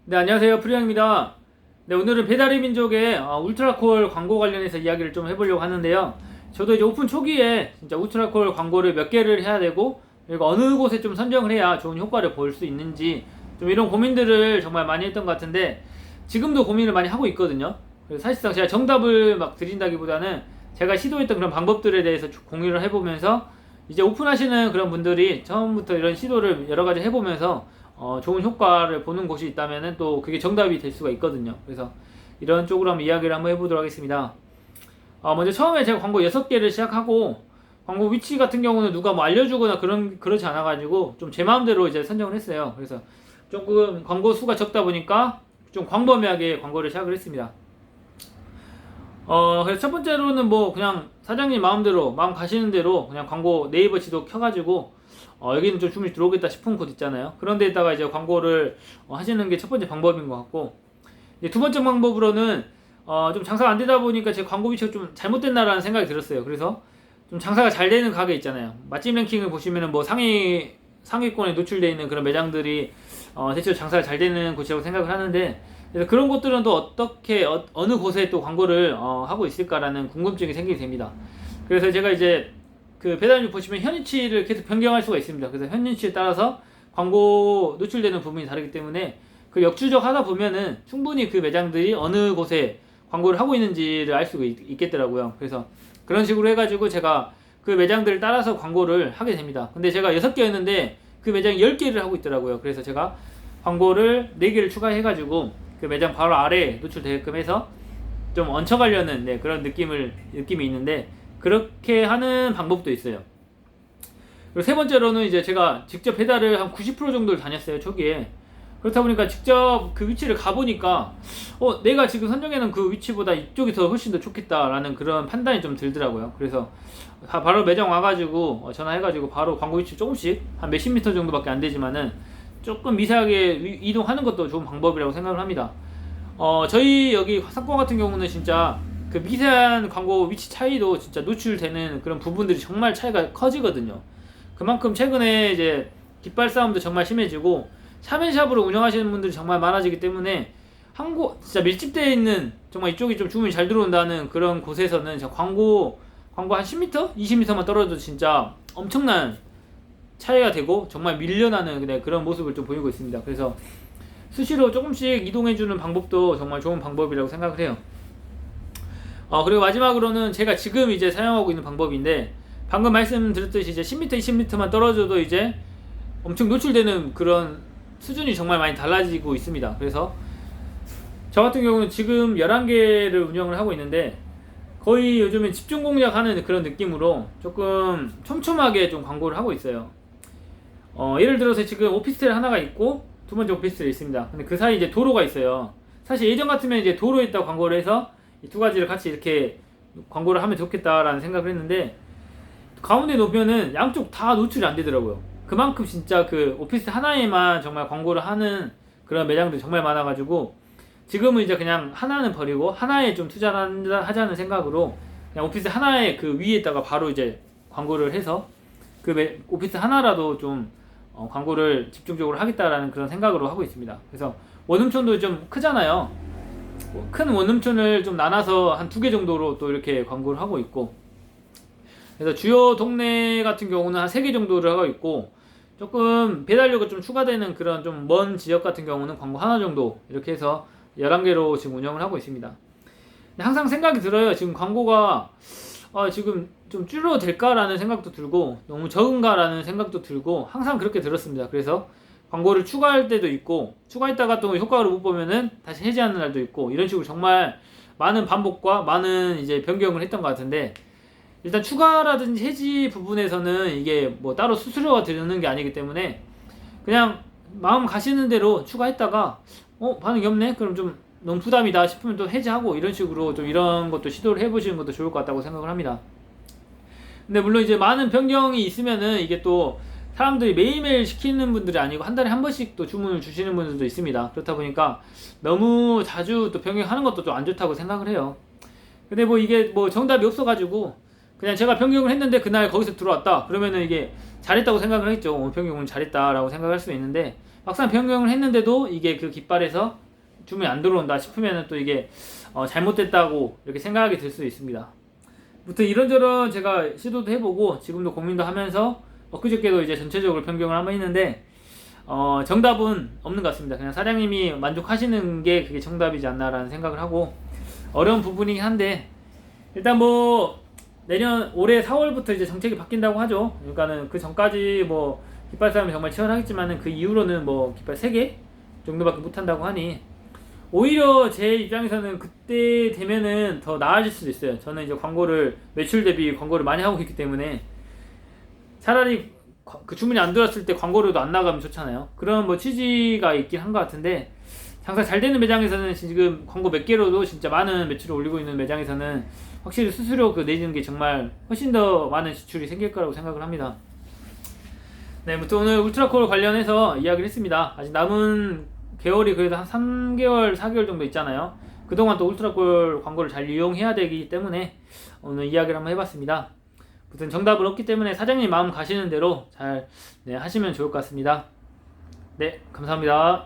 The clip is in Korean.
네, 안녕하세요. 프리앙입니다. 네, 오늘은 배달의 민족의 울트라콜 광고 관련해서 이야기를 좀 해보려고 하는데요. 저도 이제 오픈 초기에 진짜 울트라콜 광고를 몇 개를 해야 되고, 그리고 어느 곳에 좀 선정을 해야 좋은 효과를 볼 수 있는지, 좀 이런 고민들을 정말 많이 했던 것 같은데, 지금도 고민을 많이 하고 있거든요. 그래서 사실상 제가 정답을 막 드린다기보다는 제가 시도했던 그런 방법들에 대해서 공유를 해보면서, 이제 오픈하시는 그런 분들이 처음부터 이런 시도를 여러 가지 해보면서 좋은 효과를 보는 곳이 있다면은 또 그게 정답이 될 수가 있거든요. 그래서 이런 쪽으로 한번 이야기를 한번 해보도록 하겠습니다. 먼저 처음에 제가 광고 6개를 시작하고, 광고 위치 같은 경우는 누가 뭐 알려주거나 그러지 않아가지고 좀 제 마음대로 이제 선정을 했어요. 그래서 조금 광고 수가 적다 보니까 좀 광범위하게 광고를 시작을 했습니다. 그래서 첫 번째로는 뭐 그냥 사장님 마음대로 마음 가시는 대로 그냥 광고 네이버 지도 켜가지고 여기는 좀 주문이 들어오겠다 싶은 곳 있잖아요. 그런 데다가 이제 광고를 하시는 게 첫 번째 방법인 것 같고, 이제 두 번째 방법으로는 좀 장사가 안 되다 보니까 제 광고 위치가 좀 잘못됐나라는 생각이 들었어요. 그래서 좀 장사가 잘 되는 가게 있잖아요. 맛집 랭킹을 보시면은 뭐 상위권에 노출되어 있는 그런 매장들이 대체로 장사가 잘 되는 곳이라고 생각을 하는데, 그래서 그런 곳들은 또 어떻게 어느 곳에 또 광고를 하고 있을까라는 궁금증이 생기게 됩니다. 그래서 제가 이제 그 배달앱 보시면 현위치를 계속 변경할 수가 있습니다. 그래서 현위치에 따라서 광고 노출되는 부분이 다르기 때문에 그 역추적 하다 보면은 충분히 그 매장들이 어느 곳에 광고를 하고 있는지를 알 수가 있겠더라고요. 그래서 그런 식으로 해가지고 제가 그 매장들을 따라서 광고를 하게 됩니다. 근데 제가 6개였는데 그 매장이 10개를 하고 있더라고요. 그래서 제가 광고를 4개를 추가해가지고 그 매장 바로 아래에 노출되게끔 해서 좀 얹혀가려는 그런 느낌이 있는데, 그렇게 하는 방법도 있어요. 그리고 세 번째로는 이제 제가 직접 배달을 한 90% 정도를 다녔어요, 초기에. 그렇다 보니까 직접 그 위치를 가보니까 내가 지금 선정해놓은 그 위치보다 이쪽이 더 훨씬 더 좋겠다라는 그런 판단이 좀 들더라고요. 그래서 바로 매장 와가지고 전화해가지고 바로 광고 위치 조금씩 한 몇십 미터 정도밖에 안 되지만은 조금 미세하게 이동하는 것도 좋은 방법이라고 생각을 합니다. 저희 여기 화상권 같은 경우는 진짜 그 미세한 광고 위치 차이도 진짜 노출되는 그런 부분들이 정말 차이가 커지거든요. 그만큼 최근에 이제 깃발 싸움도 정말 심해지고 샵앤샵으로 운영하시는 분들이 정말 많아지기 때문에 진짜 밀집되어 있는 정말 이쪽이 좀 주문이 잘 들어온다는 그런 곳에서는 광고 한 10m? 20m만 떨어져도 진짜 엄청난 차이가 되고 정말 밀려나는 그런 모습을 좀 보이고 있습니다. 그래서 수시로 조금씩 이동해주는 방법도 정말 좋은 방법이라고 생각을 해요. 그리고 마지막으로는 제가 지금 이제 사용하고 있는 방법인데, 방금 말씀드렸듯이 이제 10m, 20m만 떨어져도 이제 엄청 노출되는 그런 수준이 정말 많이 달라지고 있습니다. 그래서 저 같은 경우는 지금 11개를 운영을 하고 있는데, 거의 요즘엔 집중 공략하는 그런 느낌으로 조금 촘촘하게 좀 광고를 하고 있어요. 예를 들어서 지금 오피스텔 하나가 있고 두 번째 오피스텔이 있습니다. 근데 그 사이 이제 도로가 있어요. 사실 예전 같으면 이제 도로에 있다 광고를 해서 이 두 가지를 같이 이렇게 광고를 하면 좋겠다라는 생각을 했는데, 가운데 놓으면은 양쪽 다 노출이 안 되더라고요. 그만큼 진짜 그 오피스텔 하나에만 정말 광고를 하는 그런 매장들이 정말 많아가지고, 지금은 이제 그냥 하나는 버리고 하나에 좀 투자를 하자는 생각으로 그냥 오피스텔 하나에 그 위에다가 바로 이제 광고를 해서 그 오피스텔 하나라도 좀 광고를 집중적으로 하겠다라는 그런 생각으로 하고 있습니다. 그래서 원음촌도 좀 크잖아요. 큰 원음촌을 좀 나눠서 한 2개 정도로 또 이렇게 광고를 하고 있고, 그래서 주요 동네 같은 경우는 한 3개 정도를 하고 있고, 조금 배달료가 좀 추가되는 그런 좀 먼 지역 같은 경우는 광고 하나 정도 이렇게 해서 11개로 지금 운영을 하고 있습니다. 항상 생각이 들어요. 지금 광고가 지금 좀 줄여도 될까라는 생각도 들고 너무 적은가라는 생각도 들고 항상 그렇게 들었습니다. 그래서 광고를 추가할 때도 있고, 추가했다가 또 효과를 못 보면은 다시 해지하는 날도 있고, 이런 식으로 정말 많은 반복과 많은 이제 변경을 했던 것 같은데, 일단 추가라든지 해지 부분에서는 이게 뭐 따로 수수료가 드는 게 아니기 때문에 그냥 마음 가시는 대로 추가했다가 반응이 없네? 그럼 좀 너무 부담이다 싶으면 또 해지하고, 이런 식으로 좀 이런 것도 시도를 해보시는 것도 좋을 것 같다고 생각을 합니다. 근데 물론 이제 많은 변경이 있으면은 이게 또 사람들이 매일매일 시키는 분들이 아니고 한 달에 한 번씩 또 주문을 주시는 분들도 있습니다. 그렇다 보니까 너무 자주 또 변경하는 것도 좀 안 좋다고 생각을 해요. 근데 뭐 이게 뭐 정답이 없어가지고 그냥 제가 변경을 했는데 그날 거기서 들어왔다 그러면은 이게 잘했다고 생각을 했죠. 변경을 잘했다라고 생각할 수 있는데, 막상 변경을 했는데도 이게 그 깃발에서 주문이 안 들어온다 싶으면 또 이게 잘못됐다고 이렇게 생각이 들 수 있습니다. 아무튼 이런저런 제가 시도도 해보고 지금도 고민도 하면서 그저께도 이제 전체적으로 변경을 한번 했는데 정답은 없는 것 같습니다. 그냥 사장님이 만족하시는 게 그게 정답이지 않나라는 생각을 하고 어려운 부분이긴 한데 일단 뭐 내년 올해 4월부터 이제 정책이 바뀐다고 하죠. 그러니까는 그 전까지 뭐 깃발 싸움이 정말 치열하겠지만은 그 이후로는 뭐 깃발 3개 정도밖에 못 한다고 하니 오히려 제 입장에서는 그때 되면은 더 나아질 수도 있어요. 저는 이제 광고를 매출 대비 광고를 많이 하고 있기 때문에 차라리 그 주문이 안 들어왔을 때 광고료도 안 나가면 좋잖아요. 그런 뭐 취지가 있긴 한 것 같은데 장사 잘 되는 매장에서는 지금 광고 몇 개로도 진짜 많은 매출을 올리고 있는 매장에서는 확실히 수수료 그 내주는 게 정말 훨씬 더 많은 지출이 생길 거라고 생각을 합니다. 네, 아무튼 오늘 울트라콜 관련해서 이야기를 했습니다. 아직 남은 개월이 그래도 한 3개월, 4개월 정도 있잖아요. 그동안 또 울트라콜 광고를 잘 이용해야 되기 때문에 오늘 이야기를 한번 해봤습니다. 아무튼 정답은 없기 때문에 사장님 마음 가시는 대로 잘 하시면 좋을 것 같습니다. 네, 감사합니다.